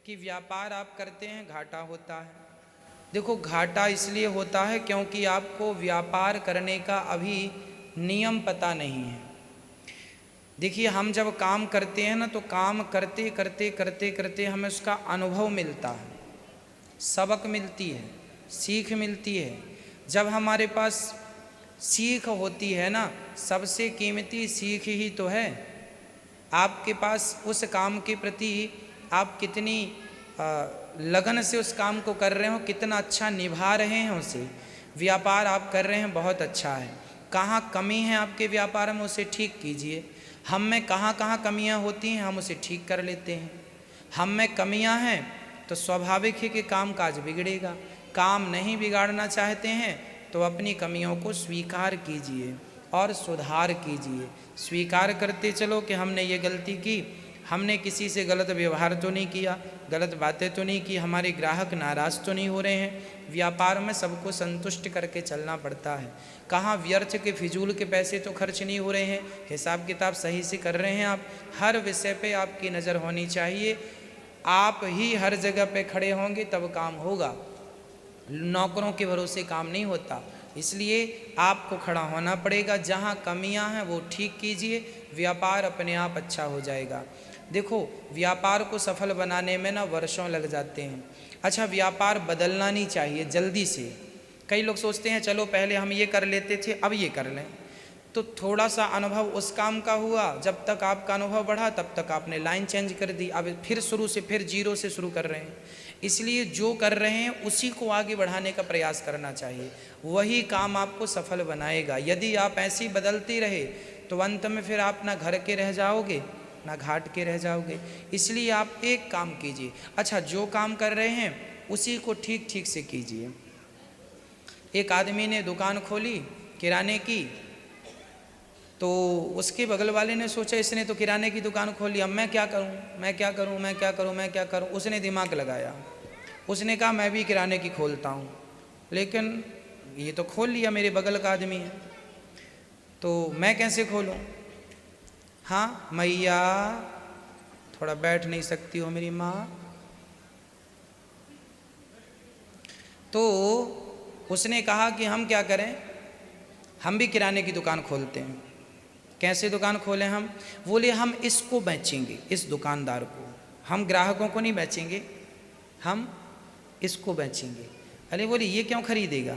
कि व्यापार आप करते हैं घाटा होता है। देखो घाटा इसलिए होता है क्योंकि आपको व्यापार करने का अभी नियम पता नहीं है। देखिए हम जब काम करते हैं ना तो काम करते करते करते करते हमें उसका अनुभव मिलता है, सबक मिलती है, सीख मिलती है। जब हमारे पास सीख होती है ना, सबसे कीमती सीख ही तो है। आपके पास उस काम के प्रति आप कितनी लगन से उस काम को कर रहे हो, कितना अच्छा निभा रहे हैं उसे। व्यापार आप कर रहे हैं बहुत अच्छा है। कहाँ कमी है आपके व्यापार में उसे ठीक कीजिए। हम में कहाँ कहाँ कमियाँ होती हैं हम उसे ठीक कर लेते हैं। हम में कमियाँ हैं तो स्वाभाविक है कि काम काज बिगड़ेगा। काम नहीं बिगाड़ना चाहते हैं तो अपनी कमियों को स्वीकार कीजिए और सुधार कीजिए। स्वीकार करते चलो कि हमने ये गलती की, हमने किसी से गलत व्यवहार तो नहीं किया, गलत बातें तो नहीं की, हमारे ग्राहक नाराज़ तो नहीं हो रहे हैं। व्यापार में सबको संतुष्ट करके चलना पड़ता है। कहाँ व्यर्थ के फिजूल के पैसे तो खर्च नहीं हो रहे हैं, हिसाब किताब सही से कर रहे हैं आप। हर विषय पे आपकी नज़र होनी चाहिए। आप ही हर जगह पे खड़े होंगे तब काम होगा, नौकरों के भरोसे काम नहीं होता। इसलिए आपको खड़ा होना पड़ेगा। जहाँ कमियां हैं वो ठीक कीजिए, व्यापार अपने आप अच्छा हो जाएगा। देखो व्यापार को सफल बनाने में ना वर्षों लग जाते हैं। अच्छा व्यापार बदलना नहीं चाहिए जल्दी से। कई लोग सोचते हैं चलो पहले हम ये कर लेते थे अब ये कर लें, तो थोड़ा सा अनुभव उस काम का हुआ, जब तक आपका अनुभव बढ़ा तब तक आपने लाइन चेंज कर दी, अब फिर शुरू से फिर जीरो से शुरू कर रहे हैं। इसलिए जो कर रहे हैं उसी को आगे बढ़ाने का प्रयास करना चाहिए, वही काम आपको सफल बनाएगा। यदि आप ऐसे ही बदलते रहे तो अंत में फिर आप ना घर के रह जाओगे ना घाट के रह जाओगे। इसलिए आप एक काम कीजिए, अच्छा जो काम कर रहे हैं उसी को ठीक ठीक से कीजिए। एक आदमी ने दुकान खोली किराने की, तो उसके बगल वाले ने सोचा इसने तो किराने की दुकान खोली, अब मैं क्या करूं, मैं क्या करूं, मैं क्या करूं, मैं क्या करूं। उसने दिमाग लगाया, उसने कहा मैं भी किराने की खोलता हूं, लेकिन ये तो खोल लिया मेरे बगल का आदमी है तो मैं कैसे खोलूं। हाँ मैया थोड़ा बैठ नहीं सकती हो मेरी माँ। तो उसने कहा कि हम क्या करें, हम भी किराने की दुकान खोलते हैं। कैसे दुकान खोलें हम? बोले हम इसको बेचेंगे, इस दुकानदार को, हम ग्राहकों को नहीं बेचेंगे, हम इसको बेचेंगे। अरे बोले ये क्यों खरीदेगा?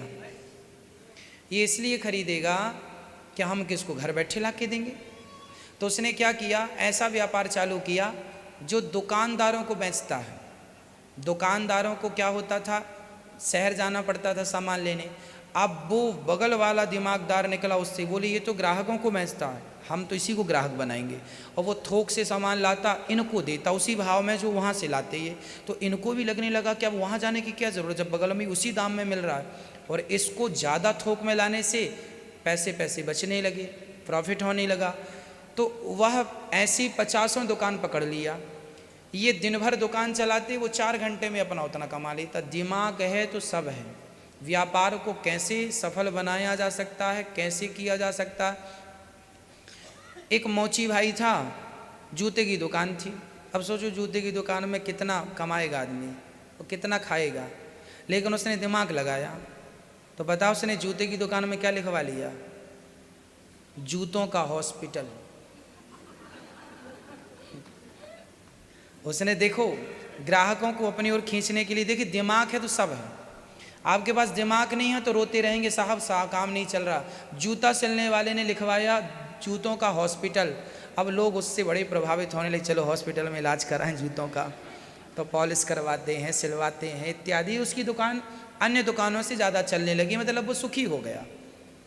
ये इसलिए खरीदेगा कि हम किसको घर बैठे ला के देंगे। तो उसने क्या किया, ऐसा व्यापार चालू किया जो दुकानदारों को बेचता है। दुकानदारों को क्या होता था, शहर जाना पड़ता था सामान लेने। अब वो बगल वाला दिमागदार निकला उससे, बोले ये तो ग्राहकों को बेचता है, हम तो इसी को ग्राहक बनाएंगे। और वो थोक से सामान लाता, इनको देता उसी भाव में जो वहाँ से लाते ये। तो इनको भी लगने लगा कि अब वहाँ जाने की क्या ज़रूरत जब बगल में उसी दाम में मिल रहा है। और इसको ज़्यादा थोक में लाने से पैसे बचने लगे, प्रॉफिट होने लगा। तो वह ऐसी 50 दुकान पकड़ लिया। ये दिन भर दुकान चलाते, वो 4 घंटे में अपना उतना कमा लेता। दिमाग है तो सब है। व्यापार को कैसे सफल बनाया जा सकता है, कैसे किया जा सकता है। एक मोची भाई था, जूते की दुकान थी। अब सोचो जूते की दुकान में कितना कमाएगा आदमी और कितना खाएगा, लेकिन उसने दिमाग लगाया। तो बताओ उसने जूते की दुकान में क्या लिखवा लिया, जूतों का हॉस्पिटल। उसने देखो ग्राहकों को अपनी ओर खींचने के लिए, देखिए दिमाग है तो सब है। आपके पास दिमाग नहीं है तो रोते रहेंगे साहब काम नहीं चल रहा। जूता सिलने वाले ने लिखवाया जूतों का हॉस्पिटल। अब लोग उससे बड़े प्रभावित होने लगे, चलो हॉस्पिटल में इलाज कराएं जूतों का। तो पॉलिश करवाते हैं, सिलवाते हैं इत्यादि। उसकी दुकान अन्य दुकानों से ज़्यादा चलने लगी, मतलब वो सुखी हो गया,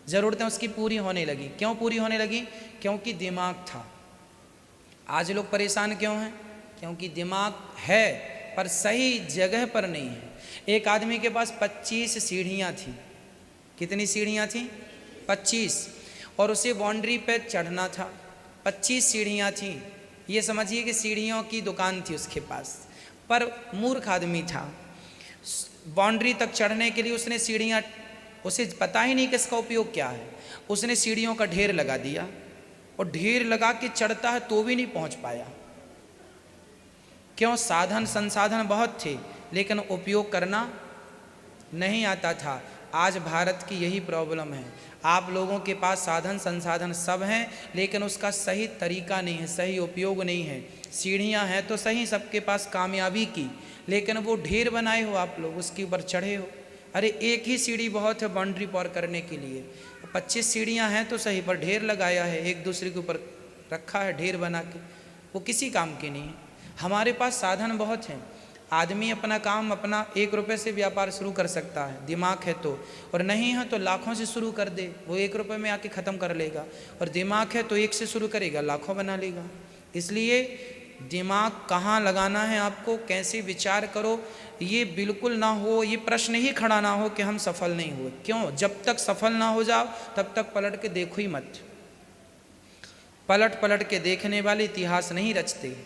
ज़रूरतें उसकी पूरी होने लगी। क्यों पूरी होने लगी? क्योंकि दिमाग था। आज लोग परेशान क्यों हैं? क्योंकि दिमाग है पर सही जगह पर नहीं है। एक आदमी के पास 25 सीढ़ियाँ थी। कितनी सीढ़ियाँ थी? 25। और उसे बाउंड्री पे चढ़ना था। 25 सीढ़ियाँ थी। ये समझिए कि सीढ़ियों की दुकान थी उसके पास। पर मूर्ख आदमी था। बाउंड्री तक चढ़ने के लिए उसने सीढ़ियाँ, उसे पता ही नहीं कि इसका उपयोग क्या है। उसने सीढ़ियों का ढेर लगा दिया और ढेर लगा के चढ़ता है तो भी नहीं पहुँच पाया। क्यों? साधन संसाधन बहुत थे लेकिन उपयोग करना नहीं आता था। आज भारत की यही प्रॉब्लम है, आप लोगों के पास साधन संसाधन सब हैं लेकिन उसका सही तरीका नहीं है, सही उपयोग नहीं है। सीढ़ियां हैं तो सही सबके पास कामयाबी की, लेकिन वो ढेर बनाए हो आप लोग, उसके ऊपर चढ़े हो। अरे एक ही सीढ़ी बहुत है बाउंड्री पार करने के लिए, 25 सीढ़ियां हैं तो सही, पर ढेर लगाया है, एक दूसरे के ऊपर रखा है ढेर बना के, वो किसी काम की नहीं है। हमारे पास साधन बहुत हैं, आदमी अपना काम अपना 1 रुपये से व्यापार शुरू कर सकता है, दिमाग है तो, और नहीं है तो लाखों से शुरू कर दे, वो 1 रुपये में आके ख़त्म कर लेगा। और दिमाग है तो 1 से शुरू करेगा, लाखों बना लेगा। इसलिए दिमाग कहाँ लगाना है आपको, कैसे विचार करो, ये बिल्कुल ना हो, ये प्रश्न ही खड़ा ना हो कि हम सफल नहीं हुए। क्यों? जब तक सफल ना हो जाओ तब तक पलट के देखो ही मत। पलट पलट के देखने वाले इतिहास नहीं रचते।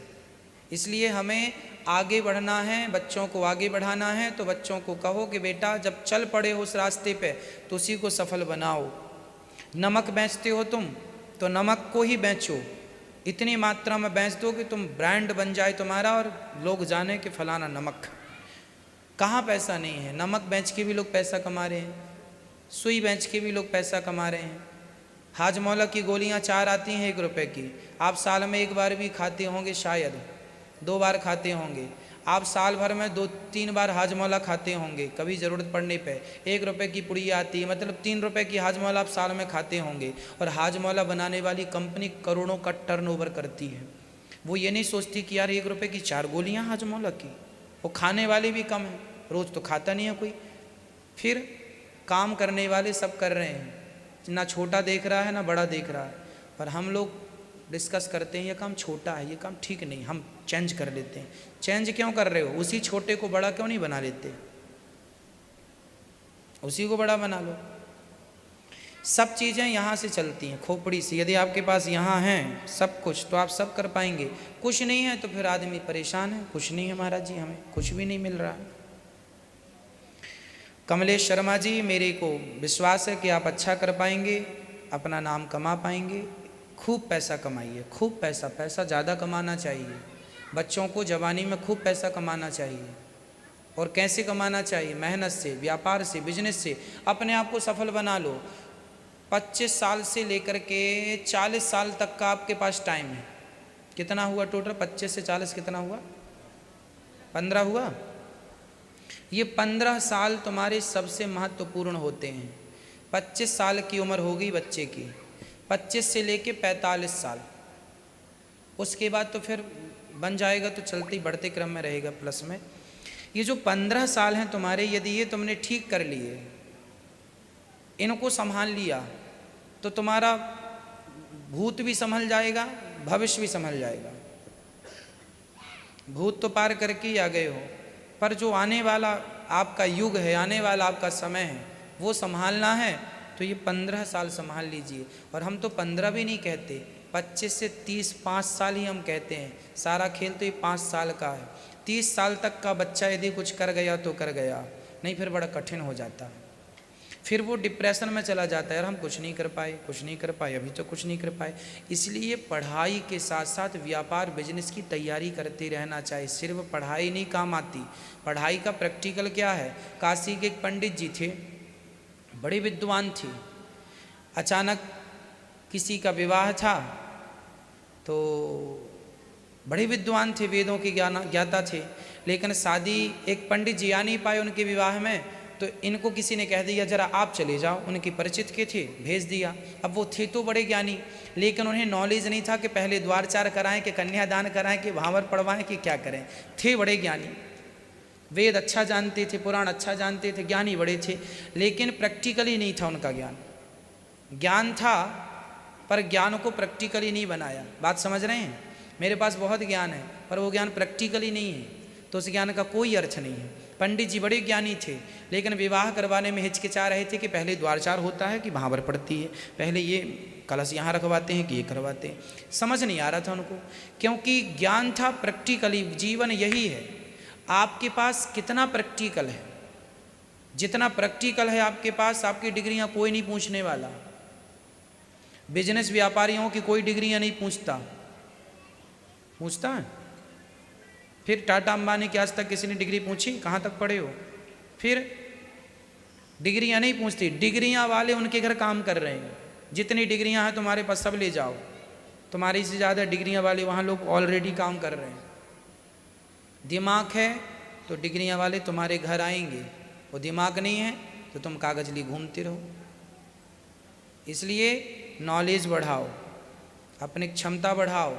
इसलिए हमें आगे बढ़ना है, बच्चों को आगे बढ़ाना है, तो बच्चों को कहो कि बेटा जब चल पड़े हो उस रास्ते पे तो उसी को सफल बनाओ। नमक बेचते हो तुम तो नमक को ही बेचो, इतनी मात्रा में बेच दो कि तुम ब्रांड बन जाए तुम्हारा और लोग जाने कि फलाना नमक। कहाँ पैसा नहीं है, नमक बेच के भी लोग पैसा कमा रहे हैं, सुई बेच के भी लोग पैसा कमा रहे हैं। हाजमौला की गोलियां 4 आती हैं 1 रुपये की, आप साल में 1 बार भी खाते होंगे, शायद 2 बार खाते होंगे। आप साल भर में 2-3 बार हाजमौला खाते होंगे, कभी ज़रूरत पड़ने पे 1 रुपये की पुड़ी आती है, मतलब 3 रुपये की हाजमौला आप साल में खाते होंगे। और हाजमौला बनाने वाली कंपनी करोड़ों का टर्नओवर करती है। वो ये नहीं सोचती कि यार 1 रुपये की 4 गोलियाँ हाजमौला की, वो खाने वाले भी कम हैं, रोज़ तो खाता नहीं है कोई। फिर काम करने वाले सब कर रहे हैं, ना छोटा देख रहा है ना बड़ा देख रहा है, पर हम लोग डिस्कस करते हैं ये काम छोटा है, ये काम ठीक नहीं, हम चेंज कर लेते हैं। चेंज क्यों कर रहे हो? उसी छोटे को बड़ा क्यों नहीं बना लेते? उसी को बड़ा बना लो। सब चीज़ें यहाँ से चलती हैं, खोपड़ी से। यदि आपके पास यहाँ हैं सब कुछ तो आप सब कर पाएंगे, कुछ नहीं है तो फिर आदमी परेशान है, कुछ नहीं है महाराज जी, हमें कुछ भी नहीं मिल रहा है। कमलेश शर्मा जी, मेरे को विश्वास है कि आप अच्छा कर पाएंगे, अपना नाम कमा पाएंगे। खूब पैसा कमाइए, खूब पैसा, पैसा ज़्यादा कमाना चाहिए। बच्चों को जवानी में खूब पैसा कमाना चाहिए। और कैसे कमाना चाहिए? मेहनत से, व्यापार से, बिजनेस से। अपने आप को सफल बना लो। 25 साल से लेकर के 40 साल तक का आपके पास टाइम है। कितना हुआ टोटल? 25 से 40 कितना हुआ? 15 हुआ। ये 15 साल तुम्हारे सबसे महत्वपूर्ण होते हैं। 25 साल की उम्र होगी बच्चे की, 25 से लेके 45 साल, उसके बाद तो फिर बन जाएगा तो चलती बढ़ते क्रम में रहेगा प्लस में। ये जो 15 साल हैं तुम्हारे, यदि ये तुमने ठीक कर लिए, इनको संभाल लिया, तो तुम्हारा भूत भी संभल जाएगा, भविष्य भी संभल जाएगा। भूत तो पार करके ही आ गए हो, पर जो आने वाला आपका युग है, आने वाला आपका समय है, वो संभालना है, तो ये 15 साल संभाल लीजिए। और हम तो 15 भी नहीं कहते, 25 से 30, 5 साल ही हम कहते हैं। सारा खेल तो ये 5 साल का है। 30 साल तक का बच्चा यदि कुछ कर गया तो कर गया, नहीं फिर बड़ा कठिन हो जाता है। फिर वो डिप्रेशन में चला जाता है, यार हम कुछ नहीं कर पाए, कुछ नहीं कर पाए, अभी तो कुछ नहीं कर पाए। इसलिए पढ़ाई के साथ साथ व्यापार बिजनेस की तैयारी करते रहना चाहिए। सिर्फ पढ़ाई नहीं काम आती, पढ़ाई का प्रैक्टिकल क्या है। काशी के एक पंडित जी थे, बड़े विद्वान थे। अचानक किसी का विवाह था, तो बड़े विद्वान थे, वेदों के ज्ञाता थे, लेकिन शादी एक पंडित जी आ नहीं पाए उनके विवाह में। तो इनको किसी ने कह दिया जरा आप चले जाओ, उनके परिचित के थे, भेज दिया। अब वो थे तो बड़े ज्ञानी, लेकिन उन्हें नॉलेज नहीं था कि पहले द्वारचार कराएं कि कन्यादान कराएं कि भावर पढ़वाएं कि क्या करें। थे बड़े ज्ञानी, वेद अच्छा जानते थे, पुराण अच्छा जानते थे, ज्ञानी बड़े थे, लेकिन प्रैक्टिकली नहीं था उनका ज्ञान। ज्ञान था पर ज्ञान को प्रैक्टिकली नहीं बनाया। बात समझ रहे हैं? मेरे पास बहुत ज्ञान है पर वो ज्ञान प्रैक्टिकली नहीं है, तो उस ज्ञान का कोई अर्थ नहीं है। पंडित जी बड़े ज्ञानी थे, लेकिन विवाह करवाने में हिचकिचा रहे थे कि पहले द्वारचार होता है कि भावर पड़ती है, पहले ये कलश यहाँ रखवाते हैं कि ये करवाते हैं। समझ नहीं आ रहा था उनको, क्योंकि ज्ञान था प्रैक्टिकली। जीवन यही है, आपके पास कितना प्रैक्टिकल है। जितना प्रैक्टिकल है आपके पास, आपकी डिग्रियाँ कोई नहीं पूछने वाला। बिजनेस व्यापारियों की कोई डिग्रियाँ नहीं पूछता है? फिर टाटा अंबानी की आज तक किसी ने डिग्री पूछी कहाँ तक पढ़े हो? फिर डिग्रियाँ नहीं पूछती, डिग्रियाँ वाले उनके घर काम कर रहे हैं। जितनी डिग्रियाँ हैं तुम्हारे पास सब ले जाओ, तुम्हारी से ज़्यादा डिग्रियाँ वाले वहाँ लोग ऑलरेडी काम कर रहे हैं। दिमाग है तो डिग्रियाँ वाले तुम्हारे घर आएंगे, वो दिमाग नहीं है तो तुम कागज लिए घूमते रहो। इसलिए नॉलेज बढ़ाओ, अपनी क्षमता बढ़ाओ,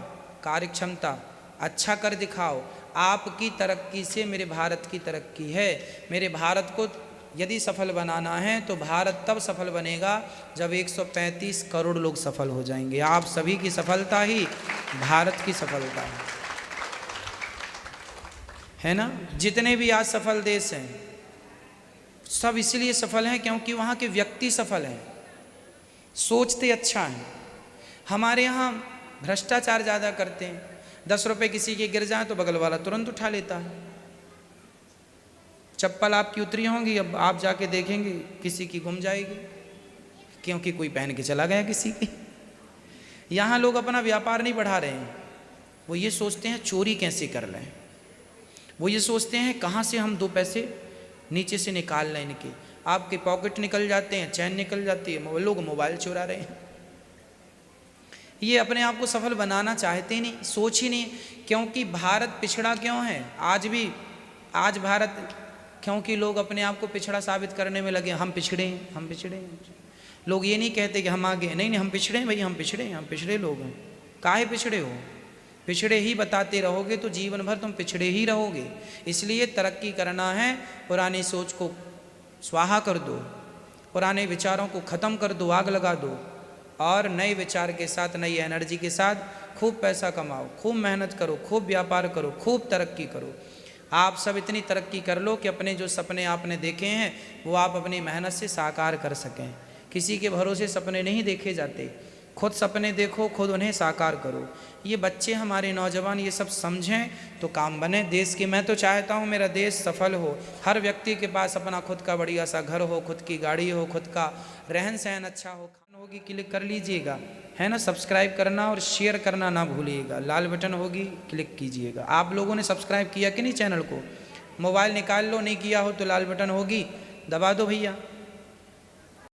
कार्य क्षमता अच्छा कर दिखाओ। आपकी तरक्की से मेरे भारत की तरक्की है। मेरे भारत को यदि सफल बनाना है तो भारत तब सफल बनेगा जब 135 करोड़ लोग सफल हो जाएंगे। आप सभी की सफलता ही भारत की सफलता है ना। जितने भी आज सफल देश हैं सब इसलिए सफल हैं क्योंकि वहाँ के व्यक्ति सफल हैं, सोचते अच्छा हैं। हमारे यहाँ भ्रष्टाचार ज़्यादा करते हैं। 10 रुपये किसी के गिर जाए तो बगल वाला तुरंत उठा लेता है। चप्पल आपकी उतरी होंगी, अब आप जाके देखेंगे किसी की गुम जाएगी क्योंकि कोई पहन के चला गया किसी की। यहाँ लोग अपना व्यापार नहीं बढ़ा रहे हैं, वो ये सोचते हैं चोरी कैसे कर लें, वो ये सोचते हैं कहाँ से हम 2 पैसे नीचे से निकाल लें इनके। आपके पॉकेट निकल जाते हैं, चैन निकल जाती है, वो लोग मोबाइल चुरा रहे हैं। ये अपने आप को सफल बनाना चाहते नहीं, सोच ही नहीं। क्योंकि भारत पिछड़ा क्यों है आज भी? आज भारत क्योंकि लोग अपने आप को पिछड़ा साबित करने में लगे, हम पिछड़े हैं, हम पिछड़े हैं। लोग ये नहीं कहते कि हम आगे, नहीं नहीं हम पिछड़े हैं भाई, हम पिछड़े हैं, हम पिछड़े लोग हैं। काहे पिछड़े हो? पिछड़े ही बताते रहोगे तो जीवन भर तुम पिछड़े ही रहोगे। इसलिए तरक्की करना है, पुरानी सोच को स्वाहा कर दो, पुराने विचारों को ख़त्म कर दो, आग लगा दो, और नए विचार के साथ, नई एनर्जी के साथ खूब पैसा कमाओ, खूब मेहनत करो, खूब व्यापार करो, खूब तरक्की करो। आप सब इतनी तरक्की कर लो कि अपने जो सपने आपने देखे हैं वो आप अपनी मेहनत से साकार कर सकें। किसी के भरोसे सपने नहीं देखे जाते, खुद सपने देखो, खुद उन्हें साकार करो। ये बच्चे हमारे नौजवान ये सब समझें तो काम बने देश की। मैं तो चाहता हूँ मेरा देश सफल हो, हर व्यक्ति के पास अपना खुद का बढ़िया सा घर हो, खुद की गाड़ी हो, खुद का रहन सहन अच्छा हो। खान होगी क्लिक कर लीजिएगा, है ना। सब्सक्राइब करना और शेयर करना ना भूलिएगा, लाल बटन होगी क्लिक कीजिएगा। आप लोगों ने सब्सक्राइब किया कि नहीं चैनल को? मोबाइल निकाल लो, नहीं किया हो तो लाल बटन होगी, दबा दो भैया।